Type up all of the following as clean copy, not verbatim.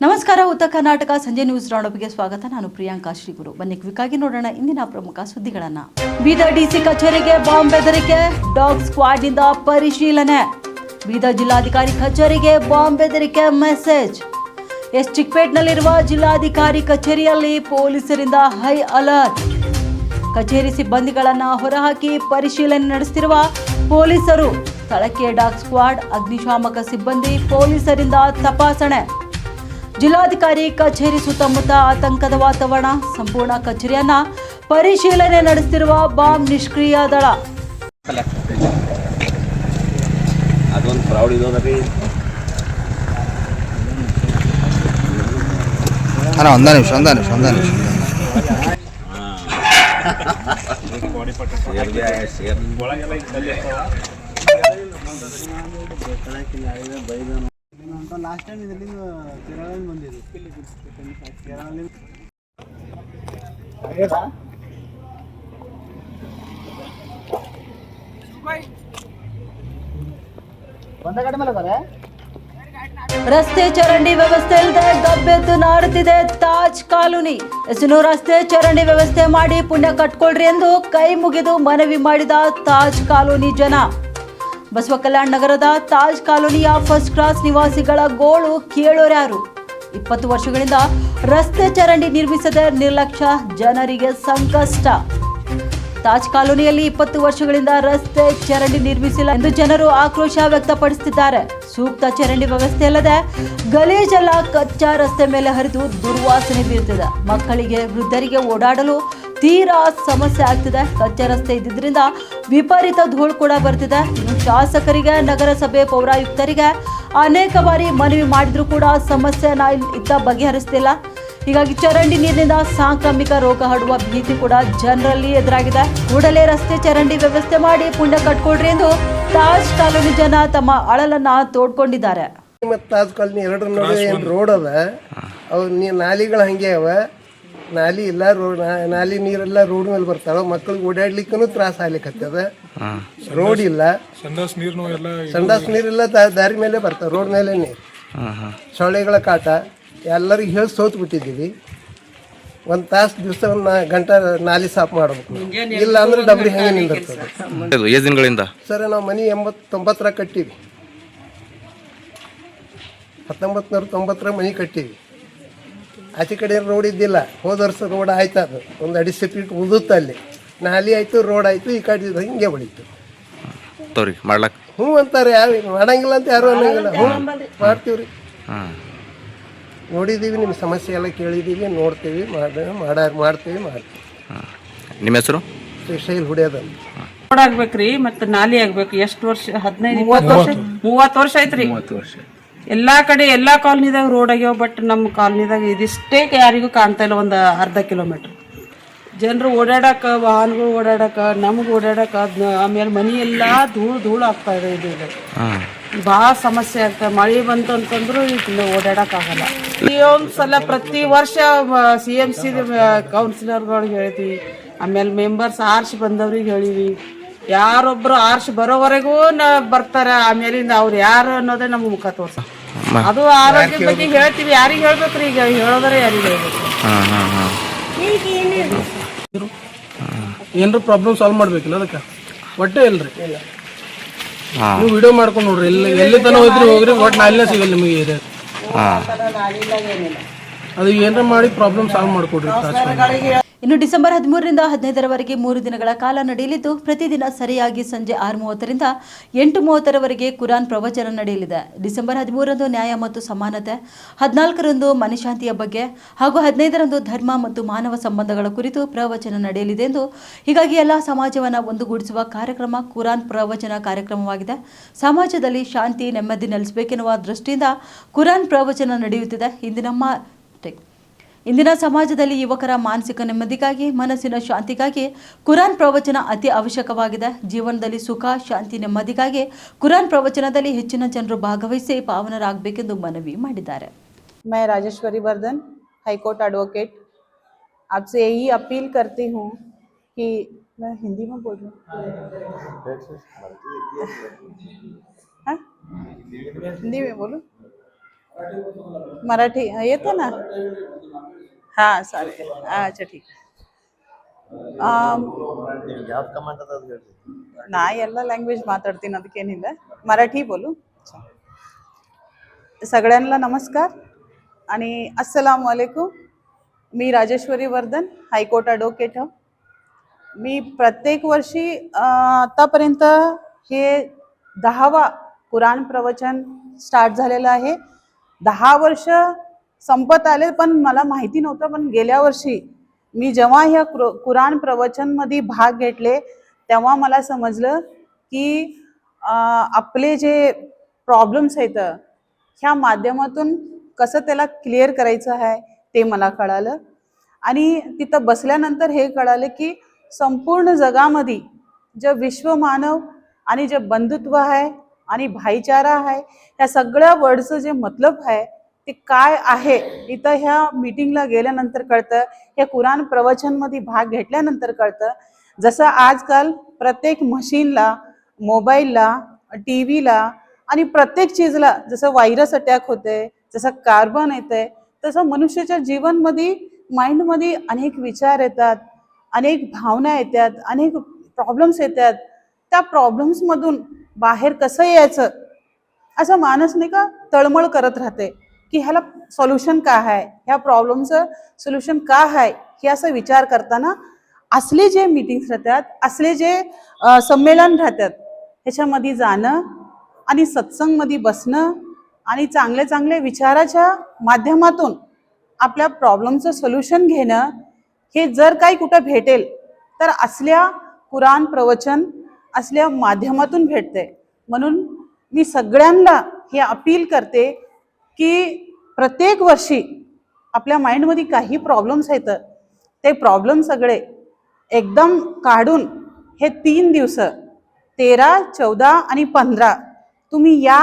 ನಮಸ್ಕಾರ. ಉತ್ತರ ಕರ್ನಾಟಕ ಸಂಜೆ ನ್ಯೂಸ್ ರೌಂಡಪ್ಗೆ ಸ್ವಾಗತ. ನಾನು ಪ್ರಿಯಾಂಕಾ ಶ್ರೀಗುರು. ಬನ್ನಿ ಕ್ವಿಕ್ಕಾಗಿ ನೋಡೋಣ ಇಂದಿನ ಪ್ರಮುಖ ಸುದ್ದಿಗಳನ್ನ. ಬೀದರ್ ಡಿಸಿ ಕಚೇರಿಗೆ ಬಾಂಬ್ ಬೆದರಿಕೆ, ಡಾಗ್ ಸ್ಕ್ವಾಡ್ನಿಂದ ಪರಿಶೀಲನೆ. ಬೀದರ್ ಜಿಲ್ಲಾಧಿಕಾರಿ ಕಚೇರಿಗೆ ಬಾಂಬ್ ಬೆದರಿಕೆ ಮೆಸೇಜ್. ಚಿಕ್ಕಪೇಟ್ನಲ್ಲಿರುವ ಜಿಲ್ಲಾಧಿಕಾರಿ ಕಚೇರಿಯಲ್ಲಿ ಪೊಲೀಸರಿಂದ ಹೈ ಅಲರ್ಟ್. ಕಚೇರಿ ಸಿಬ್ಬಂದಿಗಳನ್ನು ಹೊರಹಾಕಿ ಪರಿಶೀಲನೆ ನಡೆಸುತ್ತಿರುವ ಪೊಲೀಸರು. ಸ್ಥಳಕ್ಕೆ ಡಾಗ್ ಸ್ಕ್ವಾಡ್, ಅಗ್ನಿಶಾಮಕ ಸಿಬ್ಬಂದಿ, ಪೊಲೀಸರಿಂದ ತಪಾಸಣೆ. ಜಿಲ್ಲಾಧಿಕಾರಿ ಕಚೇರಿ ಸುತ್ತಮುತ್ತ ಆತಂಕದ ವಾತಾವರಣ. ಸಂಪೂರ್ಣ ಕಚೇರಿಯನ್ನ ಪರಿಶೀಲನೆ ನಡೆಸುತ್ತಿರುವ ಬಾಂಬ್ ನಿಷ್ಕ್ರಿಯ ದಳ. ಅದೊಂದು ಪ್ರೌಡ್ ಇರೋದ್ರಿ. ಒಂದ ನಿಮಿಷ ಲಾಸ್ಟ್ ಟೈಮ್ ಇದರಿಂದ ಕೇರಳದಿಂದ ಬಂದಿದ್ದು. ಕೇರಳದಿಂದ ಒಂದ ಕಡೆ ಮೇಲೆ ಬರ ರಸ್ತೆ ಚರಂಡಿ ವ್ಯವಸ್ಥೆ ಇಲ್ಲದೆ ಗಬ್ಬೆದ್ದು ನಾಡುತ್ತಿದೆ ತಾಜ್ ಕಾಲೋನಿ. ಎಸನು ರಸ್ತೆ ಚರಂಡಿ ವ್ಯವಸ್ಥೆ ಮಾಡಿ ಪುಣ್ಯ ಕಟ್ಕೊಳ್ರಿ ಎಂದು ಕೈ ಮುಗಿದು ಮನವಿ ಮಾಡಿದ ತಾಜ್ ಕಾಲೋನಿ ಜನ. ಬಸವ ಕಲ್ಯಾಣ ನಗರದ ತಾಜ್ ಕಾಲೋನಿಯ ಫಸ್ಟ್ ಕ್ಲಾಸ್ ನಿವಾಸಿಗಳ ಗೋಳು ಕೇಳೋರ್ಯಾರು. 20 ವರ್ಷಗಳಿಂದ ರಸ್ತೆ ಚರಂಡಿ ನಿರ್ಮಿಸದೆ ನಿರ್ಲಕ್ಷ್ಯ, ಜನರಿಗೆ ಸಂಕಷ್ಟ. ತಾಜ್ ಕಾಲೋನಿಯಲ್ಲಿ 20 ವರ್ಷಗಳಿಂದ ರಸ್ತೆ ಚರಂಡಿ ನಿರ್ಮಿಸಿಲ್ಲ ಎಂದು ಜನರು ಆಕ್ರೋಶ ವ್ಯಕ್ತಪಡಿಸುತ್ತಿದ್ದಾರೆ. ಸೂಕ್ತ ಚರಂಡಿ ವ್ಯವಸ್ಥೆ ಇಲ್ಲದೆ ಗಲೀಜೆಲ್ಲ ಕಚ್ಚಾ ರಸ್ತೆ ಮೇಲೆ ಹರಿದು ದುರ್ವಾಸನೆ ಬೀರುತ್ತಿದೆ. ಮಕ್ಕಳಿಗೆ, ವೃದ್ಧರಿಗೆ ಓಡಾಡಲು ತೀರಾ ಸಮಸ್ಯೆ ಆಗ್ತಿದೆ. ಕಚ್ಚಾ ರಸ್ತೆ ಇದ್ದಿದ್ದರಿಂದ ವಿಪರೀತ ಧೂಳು ಕೂಡ ಬರ್ತಿದೆ. ಇನ್ನು ಶಾಸಕರಿಗೆ, ನಗರಸಭೆ ಪೌರಾಯುಕ್ತರಿಗೆ ಅನೇಕ ಬಾರಿ ಮನವಿ ಮಾಡಿದ್ರೂ ಕೂಡ ಸಮಸ್ಯೆ ಬಗೆಹರಿಸ್ತಿಲ್ಲ. ಹೀಗಾಗಿ ಚರಂಡಿ ನೀರಿನಿಂದ ಸಾಂಕ್ರಾಮಿಕ ರೋಗ ಹರಡುವ ಭೀತಿ ಕೂಡ ಜನರಲ್ಲಿ ಎದುರಾಗಿದೆ. ಕೂಡಲೇ ರಸ್ತೆ ಚರಂಡಿ ವ್ಯವಸ್ಥೆ ಮಾಡಿ ಪುಣ್ಯ ಕಟ್ಕೊಳ್ರಿ ಎಂದು ತಾಜ್ ಕಾಲೋನಿ ಜನ ತಮ್ಮ ಅಳಲನ್ನ ತೋಡ್ಕೊಂಡಿದ್ದಾರೆ. ಮತ್ತು ತಾಜ್ ಕಾಲೋನಿ ಎರಡರ ನಡುವೆ ಏನು ರೋಡ್ ಅದ, ಅವು ನಾಲಿಗಳು ಹಂಗೆ ಅವ. ನಾಲಿ ಇಲ್ಲ, ನಾಲಿ ನೀರೆಲ್ಲ ರೋಡ್ ಮೇಲೆ ಬರ್ತಾವ. ಮಕ್ಕಳಿಗೆ ಓಡಾಡ್ಲಿಕ್ಕೂ ತ್ರಾಸ ಆಗ್ಲಿಕ್ಕತ್ತದ. ರೋಡ್ ಇಲ್ಲ, ಸಂಡಾಸ್ ನೀರೆಲ್ಲ ದಾರಿ ಮೇಲೆ ಬರ್ತಾವ, ರೋಡ್ ಮೇಲೆ ನೀರು. ಸೊಳ್ಳೆಗಳ ಕಾಟ ಎಲ್ಲರಿಗೂ ಹೇಳಿ ಸೋತ್ ಬಿಟ್ಟಿದ್ದೀವಿ. ಒಂದು ತಾಸು ದಿವಸ ಒಂದು ಗಂಟೆ ನಾಲಿ ಸಾಫ್ ಮಾಡಬೇಕು, ಇಲ್ಲ ಅಂದ್ರೆ ಡಬ್ರಿ ಹೆಂಗೆ ನಿಂದಿರ್ತದೆ. ಸರ್ ನಾವು ಮನೆ 89 ಕಟ್ಟೀವಿ. 1990 ಮನೆ ಕಟ್ಟೀವಿ. ಆಚೆ ಕಡೆ ರೋಡ್ ಇದ್ದಿಲ್ಲ. ಹೋದ ವರ್ಷ ರೋಡ್ ಆಯ್ತು, ಅದು ಒಂದು 2.5 ಫೀಟ್ ಉದುತ್ತು. ಅಲ್ಲಿ ನಾಲಿ ಆಯ್ತು, ರೋಡ್ ಆಯ್ತು. ಈ ಕಡೆ ಹಿಂಗೆ ಹೊಡಿತು. ಹ್ಞೂ ಅಂತಾರೆ, ಯಾರು ಮಾಡಂಗಿಲ್ಲ ಅಂತ ಯಾರು ಅನ್ನಂಗಿಲ್ಲ. ಹ್ಞೂ ಮಾಡ್ತೀವ್ರಿ, ನೋಡಿದ್ದೀವಿ. ನಿಮ್ಮ ಸಮಸ್ಯೆ ಎಲ್ಲ ಕೇಳಿದ್ದೀವಿ, ನೋಡ್ತೀವಿ, ಮಾಡ್ತೀವಿ. ನಿಮ್ಮ ಹೆಸರು? ಶೈಲ್ ಹುಡಿಯೋದಂತ. ರೋಡ್ ಆಗ್ಬೇಕ್ರಿ, ಮತ್ತೆ ನಾಲಿ ಆಗ್ಬೇಕು. ಎಷ್ಟು ವರ್ಷ? 15-30 ವರ್ಷ ಐತ್ರಿ. ಎಲ್ಲಾ ಕಡೆ ಎಲ್ಲಾ ಕಾಲನಿದಾಗ ರೋಡ್ ಆಗ್ಯಾವ. ಬಟ್ ನಮ್ಮ ಕಾಲನಿದಾಗ ಇದಿಷ್ಟೇ ಯಾರಿಗೂ ಕಾಣ್ತಾ ಇಲ್ಲ. ಒಂದು ಅರ್ಧ ಕಿಲೋಮೀಟರ್ ಜನರು ಓಡಾಡಕ, ವಾಹನಗಳು ಓಡಾಡಕ, ನಮ್ಗೆ ಓಡಾಡಕ, ಆಮೇಲೆ ಮನಿ ಎಲ್ಲಾ ಧೂಳು ಆಗ್ತಾ ಇದೆ. ಇದು ಭಾಳ ಸಮಸ್ಯೆ ಆಗ್ತದೆ. ಮಳೆ ಬಂತು ಅಂತಂದ್ರು ಓಡಾಡಕ್ ಆಗಲ್ಲ. ಒಂದ್ಸಲ ಪ್ರತಿ ವರ್ಷ CMC ಕೌನ್ಸಿಲರ್ಗಳಿಗೆ ಹೇಳ್ತೀವಿ, ಆಮೇಲೆ ಮೆಂಬರ್ಸ್ ಆರ್ಸಿ ಬಂದವ್ರಿಗೆ ಹೇಳಿವಿ. ಯಾರೊಬ್ರು ಆರ್ಸಿ ಬರೋವರೆಗೂ ಬರ್ತಾರ. ಆಮೇಲಿಂದ ಅವ್ರು ಯಾರು ಅನ್ನೋದೇ ನಮ್ಮ ಮುಖ ತೋರ್ಸ. ಅದು ಆರೋಗ್ಯದ ಬಗ್ಗೆ ಹೇಳ್ತೀವಿ. ಯಾರಿಗೆ ಹೇಳ್ಬೇಕ್ರಿ? ಈಗ ಹೇಳೋದ್ರೆ ಯಾರಿಗೆ ಹೇಳ್ಬೇಕು? ಏನ್ರ ಪ್ರಾಬ್ಲಮ್ ಸಾಲ್ವ್ ಮಾಡ್ಬೇಕಿಲ್ಲ, ಅದಕ್ಕೆ ಒಟ್ಟೆ ಇಲ್ರಿ. ನೀವು ವಿಡಿಯೋ ಮಾಡ್ಕೊಂಡು ನೋಡ್ರಿ, ಎಲ್ಲಿ ತನ ಹೋಗ್ರಿ ಒಟ್ಟು ನಾಲಿನ ಸಿಗಲ್ಲ ನಿಮಗೆ ಏರಿಯಾ. ಅದು ಏನಾರ ಮಾಡಿ ಪ್ರಾಬ್ಲಮ್ ಸಾಲ್ವ್ ಮಾಡ್ಕೊಡ್ರಿ. ಇನ್ನು ಡಿಸೆಂಬರ್ 13ರಿಂದ 15ರವರೆಗೆ 3 ದಿನಗಳ ಕಾಲ ನಡೆಯಲಿದ್ದು, ಪ್ರತಿದಿನ ಸರಿಯಾಗಿ ಸಂಜೆ 6:30ರಿಂದ 8:30ರವರೆಗೆ ಕುರಾನ್ ಪ್ರವಚನ ನಡೆಯಲಿದೆ. ಡಿಸೆಂಬರ್ 13ರಂದು ನ್ಯಾಯ ಮತ್ತು ಸಮಾನತೆ, 14ರಂದು ಮನಶಾಂತಿಯ ಬಗ್ಗೆ ಹಾಗೂ 15ರಂದು ಧರ್ಮ ಮತ್ತು ಮಾನವ ಸಂಬಂಧಗಳ ಕುರಿತು ಪ್ರವಚನ ನಡೆಯಲಿದೆ ಎಂದು. ಹೀಗಾಗಿ ಎಲ್ಲ ಸಮಾಜವನ್ನು ಒಂದುಗೂಡಿಸುವ ಕಾರ್ಯಕ್ರಮ ಕುರಾನ್ ಪ್ರವಚನ ಕಾರ್ಯಕ್ರಮವಾಗಿದೆ. ಸಮಾಜದಲ್ಲಿ ಶಾಂತಿ, ನೆಮ್ಮದಿ ನೆಲೆಸಬೇಕೆನ್ನುವ ದೃಷ್ಟಿಯಿಂದ ಕುರಾನ್ ಪ್ರವಚನ ನಡೆಯುತ್ತಿದೆ. ಇಂದಿನ ಸಮಾಜದಲ್ಲಿ ಯುವಕರ ಮಾನಸಿಕ ನೆಮ್ಮದಿಗಾಗಿ, ಮನಸ್ಸಿನ ಶಾಂತಿಗಾಗಿ ಕುರಾನ್ ಪ್ರವಚನ ಅತಿ ಅವಶ್ಯಕವಾಗಿದೆ. ಜೀವನದಲ್ಲಿ ಸುಖ, ಶಾಂತಿ, ನೆಮ್ಮದಿಗಾಗಿ ಕುರಾನ್ ಪ್ರವಚನದಲ್ಲಿ ಹೆಚ್ಚಿನ ಜನರು ಭಾಗವಹಿಸಿ ಪಾವನರಾಗಬೇಕೆಂದು ಮನವಿ ಮಾಡಿದ್ದಾರೆ. मैं राजेश्वरी वर्धन, हाईकोर्ट एडवोकेट, आपसे यही अपील करती हूँ कि मैं हिंदी में बोल रही हूँ। हिंदी में बोलो। मराठी येतं ना हां चालेल अच्छा ठीक ನಾ ಎಲ್ಲ ಲ್ಯಾಂಗ್ವೇಜ್ ಮಾತಾಡ್ತೀನಿ ಅದಕ್ಕೇನಿಲ್ಲ मराठी बोलू सगळ्यांना नमस्कार आणि अस्सलाम वालेकुम मी राजेश्वरी वर्धन हायकोर्ट ॲडव्होकेट आहे मी प्रत्येक वर्षी आतापर्यंत हे 10वा कुराण प्रवचन स्टार्ट झालेलं आहे 10 वर्ष संपत आले पण मला माहिती नव्हतं पण गेल्या वर्षी मी जेव्हा ह्या कुराण प्रवचनमध्ये भाग घेतले तेव्हा मला समजलं की आपले जे प्रॉब्लेम्स आहेत ह्या माध्यमातून कसं त्याला क्लिअर करायचं आहे ते मला कळालं आणि तिथं बसल्यानंतर हे कळालं की संपूर्ण जगामध्ये जे विश्वमानव आणि जे बंधुत्व आहे आणि भाईचारा आहे ह्या सगळ्या वर्डचं जे मतलब आहे ते काय आहे इथं ह्या मीटिंगला गेल्यानंतर कळतं ह्या कुराण प्रवचनमध्ये भाग घेतल्यानंतर कळतं जसं आजकाल प्रत्येक मशीनला मोबाईलला टी व्हीला आणि प्रत्येक चीजला जसं व्हायरस अटॅक होते जसं कार्बन येते तसं मनुष्याच्या जीवनमध्ये माइंडमध्ये अनेक विचार येतात अनेक भावना येतात अनेक प्रॉब्लेम्स येतात त्या प्रॉब्लेम्समधून बाहेर कसं यायचं असं माणूस नाही का तळमळ करत राहते की ह्याला सोल्युशन काय आहे ह्या प्रॉब्लेमचं सोल्युशन काय आहे हे असं विचार करताना असले जे मीटिंग्स राहतात असले जे संमेलन राहतात ह्याच्यामध्ये जाणं आणि सत्संगमध्ये बसणं आणि चांगले चांगले विचाराच्या माध्यमातून आपल्या प्रॉब्लेमचं सोल्युशन घेणं हे जर काही कुठं भेटेल तर असल्या कुराण प्रवचन असल्या माध्यमातून भेटते म्हणून मी सगळ्यांना हे अपील करते की प्रत्येक वर्षी आपल्या माइंडमध्ये काही प्रॉब्लेम्स आहेत ते प्रॉब्लेम सगळे एकदम काढून हे 3 दिवस 13, 14 आणि 15 तुम्ही या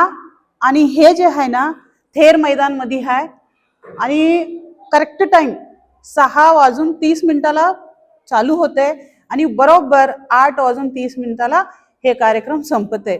आणि हे जे आहे ना थेर मैदानमध्ये आहे आणि करेक्ट टाइम 6:30 चालू होते आणि बरोबर 8:30 हे कार्यक्रम संपते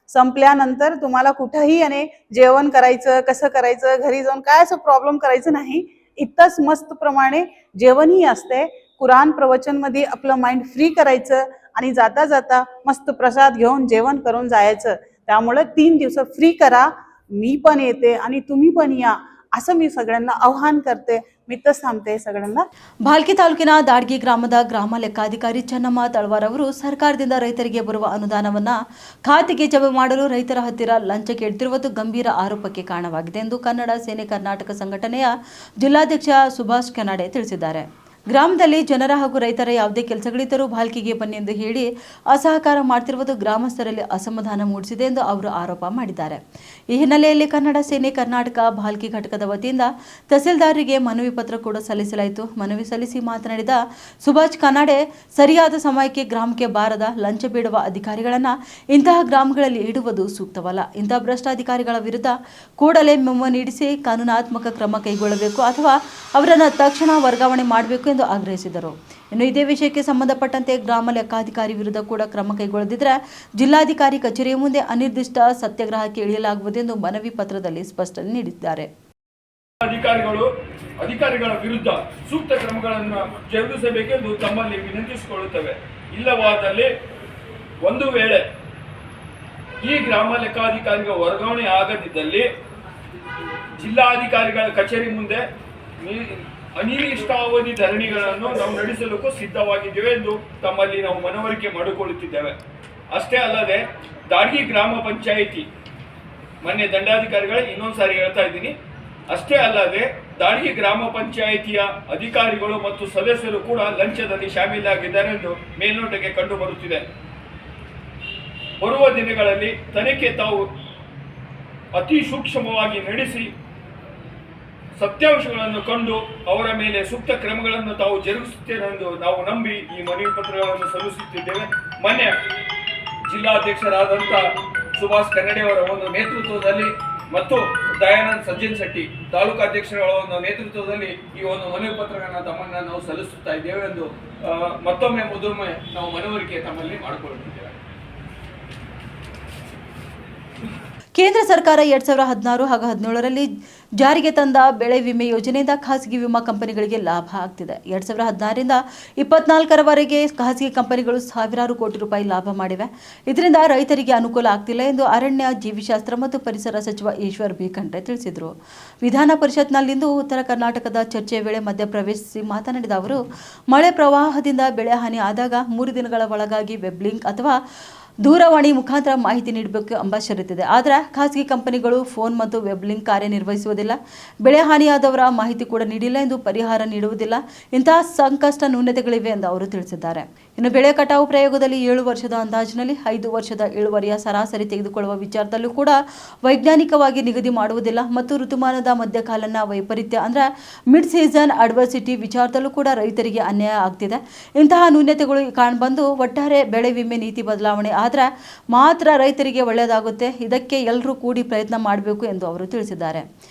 संपल्यानंतर तुम्हाला कुठेही आणि जेवण करायचं कसं करायचं घरी जाऊन काय असं प्रॉब्लेम करायचं नाही इतकंच मस्त प्रमाणे जेवणही असते कुराण प्रवचन मध्ये आपलं माइंड फ्री करायचं आणि जाता जाता मस्त प्रसाद घेऊन जेवण करून जायचं त्यामुळे 3 दिवस फ्री करा मी पण येते आणि तुम्ही पण या असं मी सगळ्यांना आव्हान करते मी तर सांगते सगळ्यांना ಭಾಲ್ಕಿ ತಾಲೂಕಿನ ದಾಡ್ಗಿ ಗ್ರಾಮದ ಗ್ರಾಮ ಲೆಕ್ಕಾಧಿಕಾರಿ ಚನ್ನಮ್ಮ ತಳವಾರ್ ಅವರು ಸರ್ಕಾರದಿಂದ ರೈತರಿಗೆ ಬರುವ ಅನುದಾನವನ್ನ ಖಾತೆಗೆ ಜಮೆ ಮಾಡಲು ರೈತರ ಹತ್ತಿರ ಲಂಚ ಕೇಳುತ್ತಿರುವುದು ಗಂಭೀರ ಆರೋಪಕ್ಕೆ ಕಾರಣವಾಗಿದೆ ಎಂದು ಕನ್ನಡ ಸೇನೆ ಕರ್ನಾಟಕ ಸಂಘಟನೆಯ ಜಿಲ್ಲಾಧ್ಯಕ್ಷ ಸುಭಾಷ್ ಕೆನಾಡೆ ತಿಳಿಸಿದ್ದಾರೆ ಗ್ರಾಮದಲ್ಲಿ ಜನರ ಹಾಗೂ ರೈತರ ಯಾವುದೇ ಕೆಲಸಗಳಿದ್ದರೂ ಭಾಲ್ಕಿಗೆ ಬನ್ನಿ ಎಂದು ಹೇಳಿ ಅಸಹಕಾರ ಮಾಡುತ್ತಿರುವುದು ಗ್ರಾಮಸ್ಥರಲ್ಲಿ ಅಸಮಾಧಾನ ಮೂಡಿಸಿದೆ ಎಂದು ಅವರು ಆರೋಪ ಮಾಡಿದ್ದಾರೆ ಈ ಹಿನ್ನೆಲೆಯಲ್ಲಿ ಕನ್ನಡ ಸೇನೆ ಕರ್ನಾಟಕ ಭಾಲ್ಕಿ ಘಟಕದ ವತಿಯಿಂದ ತಹಸೀಲ್ದಾರರಿಗೆ ಮನವಿ ಪತ್ರ ಕೂಡ ಸಲ್ಲಿಸಲಾಯಿತು ಮನವಿ ಸಲ್ಲಿಸಿ ಮಾತನಾಡಿದ ಸುಭಾಷ್ ಕನಾಡೆ ಸರಿಯಾದ ಸಮಯಕ್ಕೆ ಗ್ರಾಮಕ್ಕೆ ಬಾರದ ಲಂಚ ಬೇಡುವ ಅಧಿಕಾರಿಗಳನ್ನು ಇಂತಹ ಗ್ರಾಮಗಳಲ್ಲಿ ಇಡುವುದು ಸೂಕ್ತವಲ್ಲ ಇಂತಹ ಭ್ರಷ್ಟ ಅಧಿಕಾರಿಗಳ ವಿರುದ್ಧ ಕೂಡಲೇ ಮೆಮೊ ನೀಡಿಸಿ ಕಾನೂನಾತ್ಮಕ ಕ್ರಮ ಕೈಗೊಳ್ಳಬೇಕು ಅಥವಾ ಅವರನ್ನು ತಕ್ಷಣ ವರ್ಗಾವಣೆ ಮಾಡಬೇಕು ಎಂದು ಆಗ್ರಹಿಸಿದರು ಇನ್ನು ಇದೇ ವಿಷಯಕ್ಕೆ ಸಂಬಂಧಪಟ್ಟಂತೆ ಗ್ರಾಮ ಲೆಕ್ಕಾಧಿಕಾರಿ ವಿರುದ್ಧ ಕೂಡ ಕ್ರಮ ಕೈಗೊಳ್ಳದಿದ್ದರೆ ಜಿಲ್ಲಾಧಿಕಾರಿ ಕಚೇರಿಯ ಮುಂದೆ ಅನಿರ್ದಿಷ್ಟ ಸತ್ಯಾಗ್ರಹಕ್ಕೆ ಇಳಿಯಲಾಗುವುದೆಂದು ಮನವಿ ಪತ್ರದಲ್ಲಿ ಸ್ಪಷ್ಟನೆ ನೀಡಿದ್ದಾರೆ ಅಧಿಕಾರಿಗಳ ವಿರುದ್ಧ ಸೂಕ್ತ ಕ್ರಮಗಳನ್ನು ಜರುಗಿಸಬೇಕೆಂದು ತಮ್ಮಲ್ಲಿ ವಿನಂತಿಸಿಕೊಳ್ಳುತ್ತವೆ ಇಲ್ಲವಾದಲ್ಲಿ ಒಂದು ವೇಳೆ ಈ ಗ್ರಾಮ ಲೆಕ್ಕಾಧಿಕಾರಿಗೆ ವರ್ಗಾವಣೆ ಆಗದಿದ್ದಲ್ಲಿ ಜಿಲ್ಲಾಧಿಕಾರಿಗಳ ಕಚೇರಿ ಮುಂದೆ ಅನಿರ್ದಿಷ್ಟಾವಧಿ ಧರಣಿಗಳನ್ನು ನಾವು ನಡೆಸಲಿಕ್ಕೂ ಸಿದ್ಧವಾಗಿದ್ದೇವೆ ಎಂದು ತಮ್ಮಲ್ಲಿ ನಾವು ಮನವರಿಕೆ ಮಾಡಿಕೊಳ್ಳುತ್ತಿದ್ದೇವೆ ಅಷ್ಟೇ ಅಲ್ಲದೆ ದಾಡ್ಗಿ ಗ್ರಾಮ ಪಂಚಾಯಿತಿ ಮೊನ್ನೆ ದಂಡಾಧಿಕಾರಿಗಳೇ ಇನ್ನೊಂದು ಸಾರಿ ಹೇಳ್ತಾ ಇದ್ದೀನಿ ಅಷ್ಟೇ ಅಲ್ಲದೆ ದಾಡ್ಗಿ ಗ್ರಾಮ ಪಂಚಾಯಿತಿಯ ಅಧಿಕಾರಿಗಳು ಮತ್ತು ಸದಸ್ಯರು ಕೂಡ ಲಂಚದಲ್ಲಿ ಶಾಮೀಲಾಗಿದ್ದಾರೆ ಎಂದು ಮೇಲ್ನೋಟಕ್ಕೆ ಕಂಡು ಬರುತ್ತಿದೆ ಬರುವ ದಿನಗಳಲ್ಲಿ ತನಿಖೆ ತಾವು ಅತಿ ಸೂಕ್ಷ್ಮವಾಗಿ ನಡೆಸಿ ಸತ್ಯಾಂಶಗಳನ್ನು ಕಂಡು ಅವರ ಮೇಲೆ ಸೂಕ್ತ ಕ್ರಮಗಳನ್ನು ತಾವು ಜರುಗಿಸುತ್ತೇವೆ ಎಂದು ನಾವು ನಂಬಿ ಈ ಮನವಿ ಪತ್ರಗಳನ್ನು ಸಲ್ಲಿಸುತ್ತಿದ್ದೇವೆ ಮೊನ್ನೆ ಜಿಲ್ಲಾಧ್ಯಕ್ಷರಾದಂಥ ಸುಭಾಷ್ ಕನ್ನಡೆಯವರ ಒಂದು ನೇತೃತ್ವದಲ್ಲಿ ಮತ್ತು ದಯಾನಂದ್ ಸಜ್ಜನ್ ಶೆಟ್ಟಿ ತಾಲೂಕಾಧ್ಯಕ್ಷರ ಒಂದು ನೇತೃತ್ವದಲ್ಲಿ ಈ ಒಂದು ಮನವಿ ಪತ್ರಗಳನ್ನು ತಮ್ಮನ್ನು ನಾವು ಸಲ್ಲಿಸುತ್ತಾ ಇದ್ದೇವೆ ಎಂದು ಮತ್ತೊಮ್ಮೆ ನಾವು ಮನವರಿಕೆ ತಮ್ಮಲ್ಲಿ ಮಾಡಿಕೊಳ್ಳುತ್ತಿದ್ದೇವೆ ಕೇಂದ್ರ ಸರ್ಕಾರ 2016 ಹಾಗೂ 17ರಲ್ಲಿ ಜಾರಿಗೆ ತಂದ ಬೆಳೆ ವಿಮೆ ಯೋಜನೆಯಿಂದ ಖಾಸಗಿ ವಿಮಾ ಕಂಪನಿಗಳಿಗೆ ಲಾಭ ಆಗ್ತಿದೆ. 2016ರಿಂದ 24ರವರೆಗೆ ಖಾಸಗಿ ಕಂಪನಿಗಳು ಸಾವಿರಾರು ಕೋಟಿ ರೂಪಾಯಿ ಲಾಭ ಮಾಡಿವೆ. ಇದರಿಂದ ರೈತರಿಗೆ ಅನುಕೂಲ ಆಗ್ತಿಲ್ಲ ಎಂದು ಅರಣ್ಯ, ಜೀವಿಶಾಸ್ತ್ರ ಮತ್ತು ಪರಿಸರ ಸಚಿವ ಈಶ್ವರ್ ಬಿ ಖಂಡ್ರೆ ತಿಳಿಸಿದರು. ವಿಧಾನ ಪರಿಷತ್ನಲ್ಲಿಂದು ಉತ್ತರ ಕರ್ನಾಟಕದ ಚರ್ಚೆಯ ವೇಳೆ ಮಧ್ಯಪ್ರವೇಶಿಸಿ ಮಾತನಾಡಿದ ಅವರು, ಮಳೆ ಪ್ರವಾಹದಿಂದ ಬೆಳೆ ಹಾನಿ ಆದಾಗ 3 ದಿನಗಳ ಒಳಗಾಗಿ ವೆಬ್ ಲಿಂಕ್ ಅಥವಾ ದೂರವಾಣಿ ಮುಖಾಂತರ ಮಾಹಿತಿ ನೀಡಬೇಕು ಎಂಬ ಷರತ್ತಿದೆ. ಆದರೆ ಖಾಸಗಿ ಕಂಪನಿಗಳು ಫೋನ್ ಮತ್ತು ವೆಬ್ ಲಿಂಕ್ ಕಾರ್ಯನಿರ್ವಹಿಸುವುದಿಲ್ಲ. ಬೆಳೆ ಹಾನಿಯಾದವರ ಮಾಹಿತಿ ಕೂಡ ನೀಡಿಲ್ಲ ಎಂದು ಪರಿಹಾರ ನೀಡುವುದಿಲ್ಲ. ಇಂತಹ ಸಂಕಷ್ಟ ನ್ಯೂನತೆಗಳಿವೆ ಎಂದು ಅವರು ತಿಳಿಸಿದ್ದಾರೆ. ಇನ್ನು ಬೆಳೆ ಕಟಾವು ಪ್ರಯೋಗದಲ್ಲಿ 7 ವರ್ಷದ ಅಂದಾಜಿನಲ್ಲಿ 5 ವರ್ಷದ ಇಳುವರಿಯ ಸರಾಸರಿ ತೆಗೆದುಕೊಳ್ಳುವ ವಿಚಾರದಲ್ಲೂ ಕೂಡ ವೈಜ್ಞಾನಿಕವಾಗಿ ನಿಗದಿ ಮಾಡುವುದಿಲ್ಲ ಮತ್ತು ಋತುಮಾನದ ಮಧ್ಯಕಾಲನ ವೈಪರೀತ್ಯ ಅಂದರೆ ಮಿಡ್ ಸೀಸನ್ ಅಡ್ವರ್ಸಿಟಿ ವಿಚಾರದಲ್ಲೂ ಕೂಡ ರೈತರಿಗೆ ಅನ್ಯಾಯ ಆಗ್ತಿದೆ. ಇಂತಹ ನ್ಯೂನತೆಗಳು ಕಾಣ್ಬಂದು ಒಟ್ಟಾರೆ ಬೆಳೆ ವಿಮೆ ನೀತಿ ಬದಲಾವಣೆ ಆದರೆ ಮಾತ್ರ ರೈತರಿಗೆ ಒಳ್ಳೆಯದಾಗುತ್ತೆ. ಇದಕ್ಕೆ ಎಲ್ಲರೂ ಕೂಡಿ ಪ್ರಯತ್ನ ಮಾಡಬೇಕು ಎಂದು ಅವರು ತಿಳಿಸಿದ್ದಾರೆ.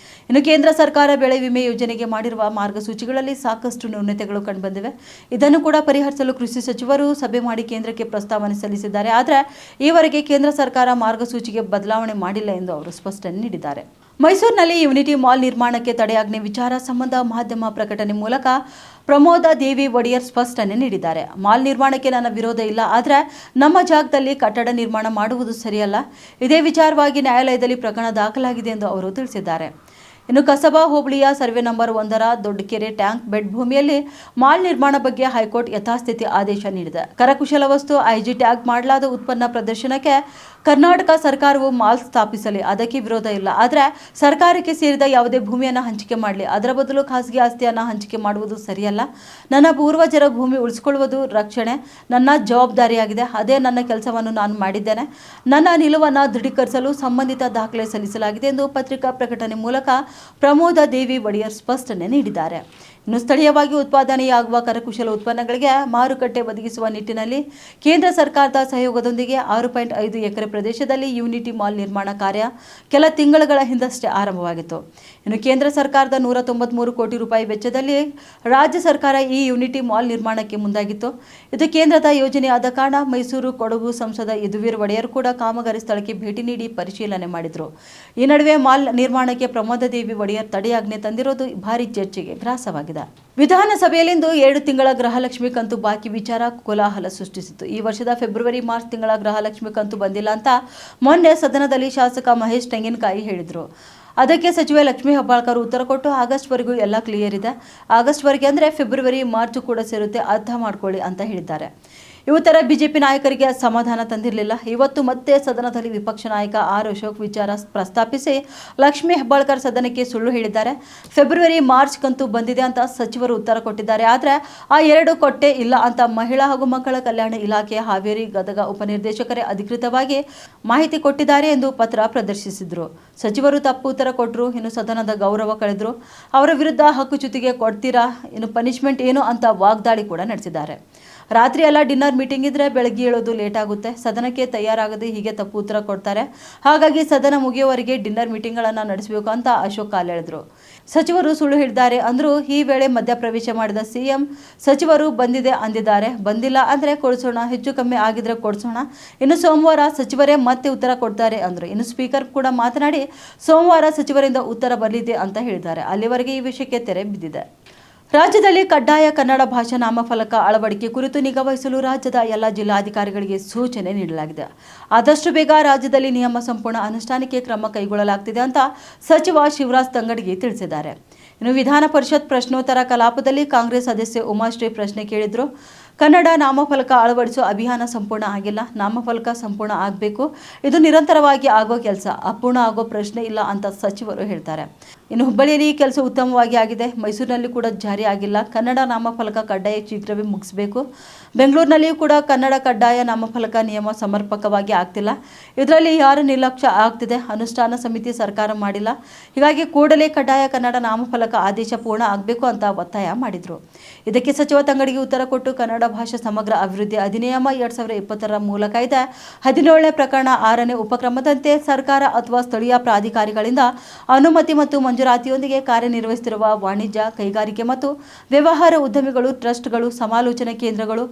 ಇನ್ನು ಕೇಂದ್ರ ಸರ್ಕಾರ ಬೆಳೆ ವಿಮೆ ಯೋಜನೆಗೆ ಮಾಡಿರುವ ಮಾರ್ಗಸೂಚಿಗಳಲ್ಲಿ ಸಾಕಷ್ಟು ನ್ಯೂನತೆಗಳು ಕಂಡುಬಂದಿವೆ. ಇದನ್ನು ಕೂಡ ಪರಿಹರಿಸಲು ಕೃಷಿ ಸಚಿವರು ಸಭೆ ಮಾಡಿ ಕೇಂದ್ರಕ್ಕೆ ಪ್ರಸ್ತಾವನೆ ಸಲ್ಲಿಸಿದ್ದಾರೆ. ಆದರೆ ಈವರೆಗೆ ಕೇಂದ್ರ ಸರ್ಕಾರ ಮಾರ್ಗಸೂಚಿಗೆ ಬದಲಾವಣೆ ಮಾಡಿಲ್ಲ ಎಂದು ಅವರು ಸ್ಪಷ್ಟನೆ ನೀಡಿದ್ದಾರೆ. ಮೈಸೂರಿನಲ್ಲಿ ಯುನಿಟಿ ಮಾಲ್ ನಿರ್ಮಾಣಕ್ಕೆ ತಡೆಯಾಜ್ಞೆ ವಿಚಾರ ಸಂಬಂಧ ಮಾಧ್ಯಮ ಪ್ರಕಟಣೆ ಮೂಲಕ ಪ್ರಮೋದ ದೇವಿ ಒಡೆಯರ್ ಸ್ಪಷ್ಟನೆ ನೀಡಿದ್ದಾರೆ. ಮಾಲ್ ನಿರ್ಮಾಣಕ್ಕೆ ನನ್ನ ವಿರೋಧ ಇಲ್ಲ, ಆದರೆ ನಮ್ಮ ಜಾಗದಲ್ಲಿ ಕಟ್ಟಡ ನಿರ್ಮಾಣ ಮಾಡುವುದು ಸರಿಯಲ್ಲ. ಇದೇ ವಿಚಾರವಾಗಿ ನ್ಯಾಯಾಲಯದಲ್ಲಿ ಪ್ರಕರಣ ದಾಖಲಾಗಿದೆ ಎಂದು ಅವರು ತಿಳಿಸಿದ್ದಾರೆ. ಇನ್ನು ಕಸಬಾ ಹೋಬಳಿಯ ಸರ್ವೆ ನಂಬರ್ 1ರ ದೊಡ್ಡಕೆರೆ ಟ್ಯಾಂಕ್ ಬೆಡ್ ಭೂಮಿಯಲ್ಲಿ ಮಾಲ್ ನಿರ್ಮಾಣ ಬಗ್ಗೆ ಹೈಕೋರ್ಟ್ ಯಥಾಸ್ಥಿತಿ ಆದೇಶ ನೀಡಿದೆ. ಕರಕುಶಲ ವಸ್ತು ಐಜಿ ಟ್ಯಾಗ್ ಮಾಡಲಾದ ಉತ್ಪನ್ನ ಪ್ರದರ್ಶನಕ್ಕೆ ಕರ್ನಾಟಕ ಸರ್ಕಾರವು ಮಾಲ್ ಸ್ಥಾಪಿಸಲಿ, ಅದಕ್ಕೆ ವಿರೋಧ ಇಲ್ಲ. ಆದರೆ ಸರ್ಕಾರಕ್ಕೆ ಸೇರಿದ ಯಾವುದೇ ಭೂಮಿಯನ್ನು ಹಂಚಿಕೆ ಮಾಡಲಿ, ಅದರ ಬದಲು ಖಾಸಗಿ ಆಸ್ತಿಯನ್ನು ಹಂಚಿಕೆ ಮಾಡುವುದು ಸರಿಯಲ್ಲ. ನನ್ನ ಪೂರ್ವಜರ ಭೂಮಿ ಉಳಿಸಿಕೊಳ್ಳುವುದು ರಕ್ಷಣೆ ನನ್ನ ಜವಾಬ್ದಾರಿಯಾಗಿದೆ. ಅದೇ ನನ್ನ ಕೆಲಸವನ್ನು ನಾನು ಮಾಡಿದ್ದೇನೆ. ನನ್ನ ನಿಲುವನ್ನು ದೃಢೀಕರಿಸಲು ಸಂಬಂಧಿತ ದಾಖಲೆ ಸಲ್ಲಿಸಲಾಗಿದೆ ಎಂದು ಪತ್ರಿಕಾ ಪ್ರಕಟಣೆ ಮೂಲಕ ಪ್ರಮೋದ ದೇವಿ ಒಡೆಯರ್ ಸ್ಪಷ್ಟನೆ ನೀಡಿದ್ದಾರೆ. ಇನ್ನು ಸ್ಥಳೀಯವಾಗಿ ಉತ್ಪಾದನೆಯಾಗುವ ಕರಕುಶಲ ಉತ್ಪನ್ನಗಳಿಗೆ ಮಾರುಕಟ್ಟೆ ಒದಗಿಸುವ ನಿಟ್ಟಿನಲ್ಲಿ ಕೇಂದ್ರ ಸರ್ಕಾರದ ಸಹಯೋಗದೊಂದಿಗೆ 6.5 ಎಕರೆ ಪ್ರದೇಶದಲ್ಲಿ ಯೂನಿಟಿ ಮಾಲ್ ನಿರ್ಮಾಣ ಕಾರ್ಯ ಕೆಲ ತಿಂಗಳುಗಳ ಹಿಂದಷ್ಟೇ ಆರಂಭವಾಗಿತ್ತು. ಇನ್ನು ಕೇಂದ್ರ ಸರ್ಕಾರದ 193 ಕೋಟಿ ರೂಪಾಯಿ ವೆಚ್ಚದಲ್ಲಿ ರಾಜ್ಯ ಸರ್ಕಾರ ಈ ಯೂನಿಟಿ ಮಾಲ್ ನಿರ್ಮಾಣಕ್ಕೆ ಮುಂದಾಗಿತ್ತು. ಇದು ಕೇಂದ್ರದ ಯೋಜನೆಯಾದ ಕಾರಣ ಮೈಸೂರು ಕೊಡಗು ಸಂಸದ ಯದುವೀರ್ ಒಡೆಯರ್ ಕೂಡ ಕಾಮಗಾರಿ ಸ್ಥಳಕ್ಕೆ ಭೇಟಿ ನೀಡಿ ಪರಿಶೀಲನೆ ಮಾಡಿದರು. ಈ ನಡುವೆ ಮಾಲ್ ನಿರ್ಮಾಣಕ್ಕೆ ಪ್ರಮೋದ ದೇವಿ ಒಡೆಯರ್ ತಡೆಯಾಜ್ಞೆ ತಂದಿರೋದು ಭಾರಿ ಚರ್ಚೆಗೆ ಗ್ರಾಸವಾಗಿದೆ. ವಿಧಾನಸಭೆಯಲ್ಲಿಂದು 7 ತಿಂಗಳ ಗೃಹಲಕ್ಷ್ಮಿ ಕಂತು ಬಾಕಿ ವಿಚಾರ ಕೋಲಾಹಲ ಸೃಷ್ಟಿಸಿತು. ಈ ವರ್ಷದ ಫೆಬ್ರವರಿ ಮಾರ್ಚ್ ತಿಂಗಳ ಗೃಹಲಕ್ಷ್ಮಿ ಕಂತು ಬಂದಿಲ್ಲ ಅಂತ ಮೊನ್ನೆ ಸದನದಲ್ಲಿ ಶಾಸಕ ಮಹೇಶ್ ತೆಂಗಿನಕಾಯಿ ಹೇಳಿದರು. ಅದಕ್ಕೆ ಸಚಿವೆ ಲಕ್ಷ್ಮೀ ಹೆಬ್ಬಾಳ್ಕರ್ ಉತ್ತರ ಕೊಟ್ಟು, ಆಗಸ್ಟ್ವರೆಗೂ ಎಲ್ಲ ಕ್ಲಿಯರ್ ಇದೆ. ಆಗಸ್ಟ್ವರೆಗೆ ಅಂದರೆ ಫೆಬ್ರವರಿ ಮಾರ್ಚ್ ಕೂಡ ಸೇರುತ್ತೆ, ಅರ್ಥ ಮಾಡ್ಕೊಳ್ಳಿ ಅಂತ ಹೇಳಿದ್ದಾರೆ. ಈ ಉತ್ತರ ಬಿಜೆಪಿ ನಾಯಕರಿಗೆ ಸಮಾಧಾನ ತಂದಿರಲಿಲ್ಲ. ಇವತ್ತು ಮತ್ತೆ ಸದನದಲ್ಲಿ ವಿಪಕ್ಷ ನಾಯಕ ಆರ್ ಅಶೋಕ್ ವಿಚಾರ ಪ್ರಸ್ತಾಪಿಸಿ ಲಕ್ಷ್ಮೀ ಹೆಬ್ಬಾಳ್ಕರ್ ಸದನಕ್ಕೆ ಸುಳ್ಳು ಹೇಳಿದ್ದಾರೆ. ಫೆಬ್ರವರಿ ಮಾರ್ಚ್ ಕಂತು ಬಂದಿದೆ ಅಂತ ಸಚಿವರು ಉತ್ತರ ಕೊಟ್ಟಿದ್ದಾರೆ. ಆದರೆ ಆ 2 ಕೊಟ್ಟೇ ಇಲ್ಲ ಅಂತ ಮಹಿಳಾ ಹಾಗೂ ಮಕ್ಕಳ ಕಲ್ಯಾಣ ಇಲಾಖೆಯ ಹಾವೇರಿ ಗದಗ ಉಪನಿರ್ದೇಶಕರೇ ಅಧಿಕೃತವಾಗಿ ಮಾಹಿತಿ ಕೊಟ್ಟಿದ್ದಾರೆ ಎಂದು ಪತ್ರ ಪ್ರದರ್ಶಿಸಿದರು. ಸಚಿವರು ತಪ್ಪು ಉತ್ತರ ಕೊಟ್ಟರು. ಇನ್ನು ಸದನದ ಗೌರವ ಕಳೆದರು. ಅವರ ವಿರುದ್ಧ ಹಕ್ಕುಚ್ಯುತಿಗೆ ಕೊಡ್ತೀರಾ, ಇನ್ನು ಪನಿಷ್ಮೆಂಟ್ ಏನು ಅಂತ ವಾಗ್ದಾಳಿ ಕೂಡ ನಡೆಸಿದ್ದಾರೆ. ರಾತ್ರಿ ಎಲ್ಲ ಡಿನ್ನರ್ ಮೀಟಿಂಗ್ ಇದ್ರೆ ಬೆಳಗ್ಗೆ ಹೇಳೋದು ಲೇಟ್ ಆಗುತ್ತೆ. ಸದನಕ್ಕೆ ತಯಾರಾಗದೆ ಹೀಗೆ ತಪ್ಪು ಉತ್ತರ ಕೊಡ್ತಾರೆ. ಹಾಗಾಗಿ ಸದನ ಮುಗಿಯುವವರೆಗೆ ಡಿನ್ನರ್ ಮೀಟಿಂಗ್ಗಳನ್ನು ನಡೆಸಬೇಕು ಅಂತ ಅಶೋಕ್ ಕಾಲ್ ಹೇಳಿದ್ರು. ಸಚಿವರು ಸುಳ್ಳು ಹೇಳಿದ್ದಾರೆ ಅಂದ್ರು. ಈ ವೇಳೆ ಮಧ್ಯಪ್ರವೇಶ ಮಾಡಿದ ಸಿಎಂ, ಸಚಿವರು ಬಂದಿದೆ ಅಂದಿದ್ದಾರೆ, ಬಂದಿಲ್ಲ ಅಂದ್ರೆ ಕೊಡಿಸೋಣ, ಹೆಚ್ಚು ಕಮ್ಮಿ ಆಗಿದ್ರೆ ಕೊಡಿಸೋಣ, ಇನ್ನು ಸೋಮವಾರ ಸಚಿವರೇ ಮತ್ತೆ ಉತ್ತರ ಕೊಡ್ತಾರೆ ಅಂದ್ರು. ಇನ್ನು ಸ್ಪೀಕರ್ ಕೂಡ ಮಾತನಾಡಿ ಸೋಮವಾರ ಸಚಿವರಿಂದ ಉತ್ತರ ಬರಲಿದೆ ಅಂತ ಹೇಳಿದ್ದಾರೆ. ಅಲ್ಲಿವರೆಗೆ ಈ ವಿಷಯಕ್ಕೆ ತೆರೆ ಬಿದ್ದಿದೆ. ರಾಜ್ಯದಲ್ಲಿ ಕಡ್ಡಾಯ ಕನ್ನಡ ಭಾಷಾ ನಾಮಫಲಕ ಅಳವಡಿಕೆ ಕುರಿತು ನಿಗಾವಹಿಸಲು ರಾಜ್ಯದ ಎಲ್ಲ ಜಿಲ್ಲಾಧಿಕಾರಿಗಳಿಗೆ ಸೂಚನೆ ನೀಡಲಾಗಿದೆ. ಆದಷ್ಟು ಬೇಗ ರಾಜ್ಯದಲ್ಲಿ ನಿಯಮ ಸಂಪೂರ್ಣ ಅನುಷ್ಠಾನಕ್ಕೆ ಕ್ರಮ ಕೈಗೊಳ್ಳಲಾಗುತ್ತಿದೆ ಅಂತ ಸಚಿವ ಶಿವರಾಜ್ ತಂಗಡಗಿ ತಿಳಿಸಿದ್ದಾರೆ. ಇನ್ನು ವಿಧಾನ ಪರಿಷತ್ ಪ್ರಶ್ನೋತ್ತರ ಕಲಾಪದಲ್ಲಿ ಕಾಂಗ್ರೆಸ್ ಸದಸ್ಯೆ ಉಮಾಶ್ರೀ ಪ್ರಶ್ನೆ ಕೇಳಿದ್ರು. ಕನ್ನಡ ನಾಮಫಲಕ ಅಳವಡಿಸುವ ಅಭಿಯಾನ ಸಂಪೂರ್ಣ ಆಗಿಲ್ಲ, ನಾಮಫಲಕ ಸಂಪೂರ್ಣ ಆಗಬೇಕು. ಇದು ನಿರಂತರವಾಗಿ ಆಗೋ ಕೆಲಸ, ಅಪೂರ್ಣ ಆಗೋ ಪ್ರಶ್ನೆ ಇಲ್ಲ ಅಂತ ಸಚಿವರು ಹೇಳ್ತಾರೆ. ಇನ್ನು ಹುಬ್ಬಳ್ಳಿಯಲ್ಲಿ ಈ ಕೆಲಸ ಉತ್ತಮವಾಗಿ ಆಗಿದೆ. ಮೈಸೂರಿನಲ್ಲಿ ಕೂಡ ಜಾರಿ ಆಗಿಲ್ಲ. ಕನ್ನಡ ನಾಮಫಲಕ ಕಡ್ಡಾಯ ಶೀಘ್ರವೇ ಮುಗಿಸಬೇಕು. ಬೆಂಗಳೂರಿನಲ್ಲಿಯೂ ಕೂಡ ಕನ್ನಡ ಕಡ್ಡಾಯ ನಾಮಫಲಕ ನಿಯಮ ಸಮರ್ಪಕವಾಗಿ ಆಗ್ತಿಲ್ಲ. ಇದರಲ್ಲಿ ಯಾರ ನಿರ್ಲಕ್ಷ್ಯ ಆಗ್ತಿದೆ. ಅನುಷ್ಠಾನ ಸಮಿತಿ ಸರ್ಕಾರ ಮಾಡಿಲ್ಲ. ಹೀಗಾಗಿ ಕೂಡಲೇ ಕಡ್ಡಾಯ ಕನ್ನಡ ನಾಮಫಲಕ ಆದೇಶ ಪೂರ್ಣ ಆಗಬೇಕು ಅಂತ ಒತ್ತಾಯ ಮಾಡಿದರು. ಇದಕ್ಕೆ ಸಚಿವ ತಂಗಡಿಗೆ ಉತ್ತರ ಕೊಟ್ಟು, ಕನ್ನಡ ಕನ್ನಡ ಭಾಷಾ ಸಮಗ್ರ ಅಭಿವೃದ್ಧಿ ಅಧಿನಿಯಮ 2020 ಮೂಲಕ ಇದೆ 17ನೇ ಪ್ರಕರಣ 6ನೇ ಉಪಕ್ರಮದಂತೆ ಸರ್ಕಾರ ಅಥವಾ ಸ್ಥಳೀಯ ಪ್ರಾಧಿಕಾರಿಗಳಿಂದ ಅನುಮತಿ ಮತ್ತು ಮಂಜೂರಾತಿಯೊಂದಿಗೆ ಕಾರ್ಯನಿರ್ವಹಿಸುತ್ತಿರುವ ವಾಣಿಜ್ಯ, ಕೈಗಾರಿಕೆ ಮತ್ತು ವ್ಯವಹಾರ ಉದ್ಯಮಿಗಳು, ಟ್ರಸ್ಟ್ಗಳು, ಸಮಾಲೋಚನಾ ಕೇಂದ್ರಗಳು,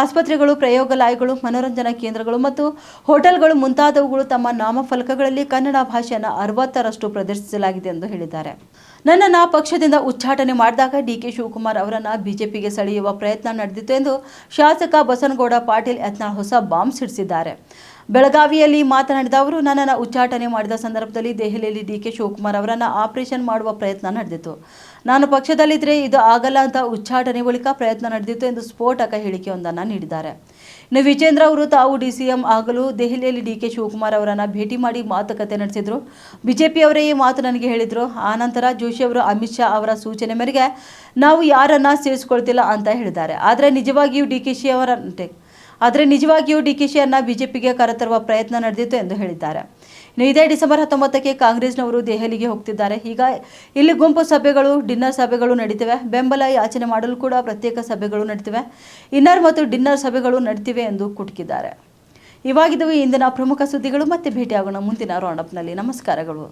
ಆಸ್ಪತ್ರೆಗಳು, ಪ್ರಯೋಗಾಲಯಗಳು, ಮನೋರಂಜನಾ ಕೇಂದ್ರಗಳು ಮತ್ತು ಹೋಟೆಲ್ಗಳು ಮುಂತಾದವುಗಳು ತಮ್ಮ ನಾಮಫಲಕಗಳಲ್ಲಿ ಕನ್ನಡ ಭಾಷೆಯನ್ನು 60ರಷ್ಟು ಪ್ರದರ್ಶಿಸಲಾಗಿದೆ ಎಂದು ಹೇಳಿದ್ದಾರೆ. ನನ್ನನ್ನು ಪಕ್ಷದಿಂದ ಉಚ್ಚಾಟನೆ ಮಾಡಿದಾಗ ಡಿಕೆ ಶಿವಕುಮಾರ್ ಅವರನ್ನು ಬಿಜೆಪಿಗೆ ಸೆಳೆಯುವ ಪ್ರಯತ್ನ ನಡೆದಿತ್ತು ಎಂದು ಶಾಸಕ ಬಸನಗೌಡ ಪಾಟೀಲ್ ಯತ್ನಾಳ್ ಹೊಸ ಬಾಂಬ್ ಸಿಡಿಸಿದ್ದಾರೆ. ಬೆಳಗಾವಿಯಲ್ಲಿ ಮಾತನಾಡಿದ ಅವರು, ನನ್ನನ್ನು ಉಚ್ಚಾಟನೆ ಮಾಡಿದ ಸಂದರ್ಭದಲ್ಲಿ ದೆಹಲಿಯಲ್ಲಿ ಡಿಕೆ ಶಿವಕುಮಾರ್ ಅವರನ್ನು ಆಪರೇಷನ್ ಮಾಡುವ ಪ್ರಯತ್ನ ನಡೆದಿತ್ತು. ನಾನು ಪಕ್ಷದಲ್ಲಿದ್ದರೆ ಇದು ಆಗಲ್ಲ ಅಂತ ಉಚ್ಚಾಟನೆ ಬಳಿಕ ಪ್ರಯತ್ನ ನಡೆದಿತ್ತು ಎಂದು ಸ್ಫೋಟಕ ಹೇಳಿಕೆಯೊಂದನ್ನು ನೀಡಿದ್ದಾರೆ. ಇನ್ನು ವಿಜೇಂದ್ರ ಅವರು ತಾವು ಡಿಸಿಎಂ ಆಗಲು ದೆಹಲಿಯಲ್ಲಿ ಡಿಕೆ ಶಿವಕುಮಾರ್ ಅವರನ್ನು ಭೇಟಿ ಮಾಡಿ ಮಾತುಕತೆ ನಡೆಸಿದ್ರು. ಬಿಜೆಪಿಯವರೇ ಈ ಮಾತು ನನಗೆ ಹೇಳಿದ್ರು. ಆನಂತರ ಜೋಶಿ ಅವರು ಅಮಿತ್ ಶಾ ಅವರ ಸೂಚನೆ ಮೇರೆಗೆ ನಾವು ಯಾರನ್ನ ಸೇರಿಸ್ಕೊಳ್ತಿಲ್ಲ ಅಂತ ಹೇಳಿದ್ದಾರೆ. ಆದರೆ ನಿಜವಾಗಿಯೂ ಡಿಕೆಶಿಯನ್ನ ಬಿಜೆಪಿಗೆ ಕರೆತರುವ ಪ್ರಯತ್ನ ನಡೆದಿತ್ತು ಎಂದು ಹೇಳಿದ್ದಾರೆ. ಇನ್ನು ಇದೇ ಡಿಸೆಂಬರ್ 19ಕ್ಕೆ ಕಾಂಗ್ರೆಸ್ನವರು ದೆಹಲಿಗೆ ಹೋಗ್ತಿದ್ದಾರೆ. ಈಗ ಇಲ್ಲಿ ಗುಂಪು ಸಭೆಗಳು, ಡಿನ್ನರ್ ಸಭೆಗಳು ನಡೀತಿವೆ. ಬೆಂಬಲ ಯಾಚನೆ ಮಾಡಲು ಕೂಡ ಪ್ರತ್ಯೇಕ ಸಭೆಗಳು ನಡೀತಿವೆ. ಇನ್ನರ್ ಮತ್ತು ಡಿನ್ನರ್ ಸಭೆಗಳು ನಡೀತಿವೆ ಎಂದು ಕುಟುಕಿದ್ದಾರೆ. ಇವಾಗಿದ್ದವು ಇಂದಿನ ಪ್ರಮುಖ ಸುದ್ದಿಗಳು. ಮತ್ತೆ ಭೇಟಿಯಾಗೋಣ ಮುಂದಿನ ರೌಂಡಪ್ನಲ್ಲಿ. ನಮಸ್ಕಾರಗಳು.